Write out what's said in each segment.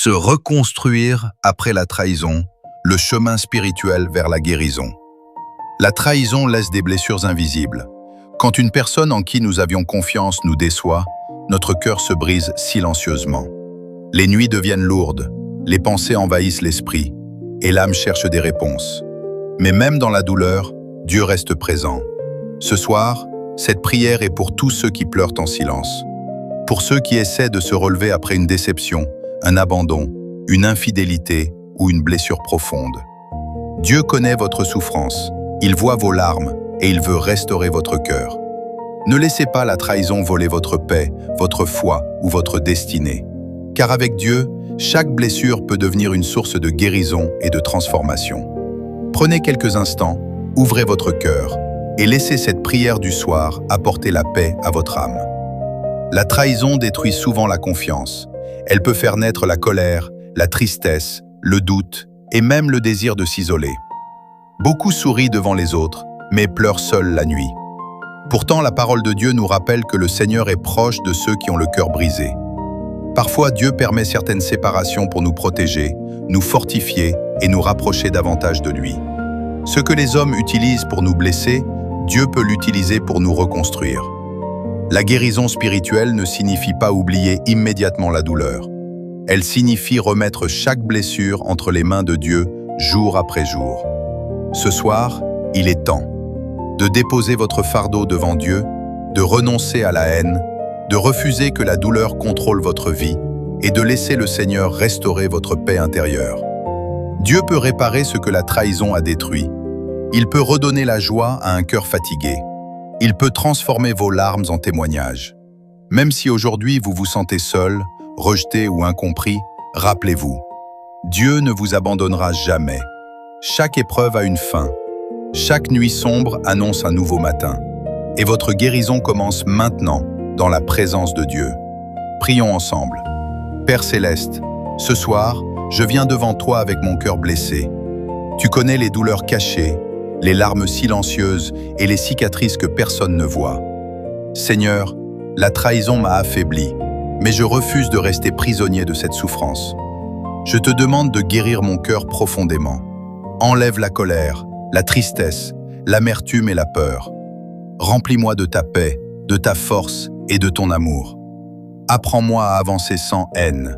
Se reconstruire après la trahison, le chemin spirituel vers la guérison. La trahison laisse des blessures invisibles. Quand une personne en qui nous avions confiance nous déçoit, notre cœur se brise silencieusement. Les nuits deviennent lourdes, les pensées envahissent l'esprit, et l'âme cherche des réponses. Mais même dans la douleur, Dieu reste présent. Ce soir, cette prière est pour tous ceux qui pleurent en silence. Pour ceux qui essaient de se relever après une déception, un abandon, une infidélité ou une blessure profonde. Dieu connaît votre souffrance, il voit vos larmes et il veut restaurer votre cœur. Ne laissez pas la trahison voler votre paix, votre foi ou votre destinée. Car avec Dieu, chaque blessure peut devenir une source de guérison et de transformation. Prenez quelques instants, ouvrez votre cœur et laissez cette prière du soir apporter la paix à votre âme. La trahison détruit souvent la confiance. Elle peut faire naître la colère, la tristesse, le doute et même le désir de s'isoler. Beaucoup sourient devant les autres, mais pleurent seuls la nuit. Pourtant, la parole de Dieu nous rappelle que le Seigneur est proche de ceux qui ont le cœur brisé. Parfois, Dieu permet certaines séparations pour nous protéger, nous fortifier et nous rapprocher davantage de lui. Ce que les hommes utilisent pour nous blesser, Dieu peut l'utiliser pour nous reconstruire. La guérison spirituelle ne signifie pas oublier immédiatement la douleur. Elle signifie remettre chaque blessure entre les mains de Dieu jour après jour. Ce soir, il est temps de déposer votre fardeau devant Dieu, de renoncer à la haine, de refuser que la douleur contrôle votre vie et de laisser le Seigneur restaurer votre paix intérieure. Dieu peut réparer ce que la trahison a détruit. Il peut redonner la joie à un cœur fatigué. Il peut transformer vos larmes en témoignages. Même si aujourd'hui vous vous sentez seul, rejeté ou incompris, rappelez-vous, Dieu ne vous abandonnera jamais. Chaque épreuve a une fin. Chaque nuit sombre annonce un nouveau matin. Et votre guérison commence maintenant, dans la présence de Dieu. Prions ensemble. Père Céleste, ce soir, je viens devant toi avec mon cœur blessé. Tu connais les douleurs cachées, les larmes silencieuses et les cicatrices que personne ne voit. Seigneur, la trahison m'a affaibli, mais je refuse de rester prisonnier de cette souffrance. Je te demande de guérir mon cœur profondément. Enlève la colère, la tristesse, l'amertume et la peur. Remplis-moi de ta paix, de ta force et de ton amour. Apprends-moi à avancer sans haine.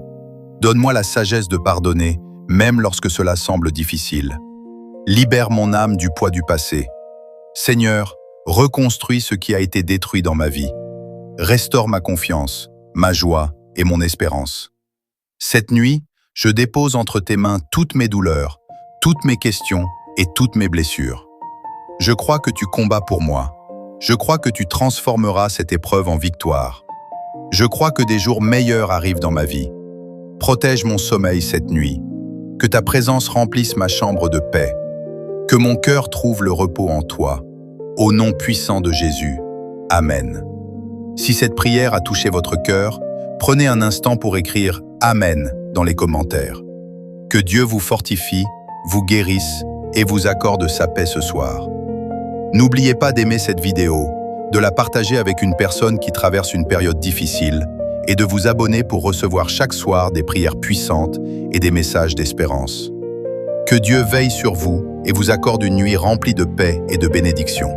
Donne-moi la sagesse de pardonner, même lorsque cela semble difficile. Libère mon âme du poids du passé. Seigneur, reconstruis ce qui a été détruit dans ma vie. Restaure ma confiance, ma joie et mon espérance. Cette nuit, je dépose entre tes mains toutes mes douleurs, toutes mes questions et toutes mes blessures. Je crois que tu combats pour moi. Je crois que tu transformeras cette épreuve en victoire. Je crois que des jours meilleurs arrivent dans ma vie. Protège mon sommeil cette nuit. Que ta présence remplisse ma chambre de paix. Que mon cœur trouve le repos en toi. Au nom puissant de Jésus. Amen. Si cette prière a touché votre cœur, prenez un instant pour écrire « Amen » dans les commentaires. Que Dieu vous fortifie, vous guérisse et vous accorde sa paix ce soir. N'oubliez pas d'aimer cette vidéo, de la partager avec une personne qui traverse une période difficile et de vous abonner pour recevoir chaque soir des prières puissantes et des messages d'espérance. Que Dieu veille sur vous et vous accorde une nuit remplie de paix et de bénédictions.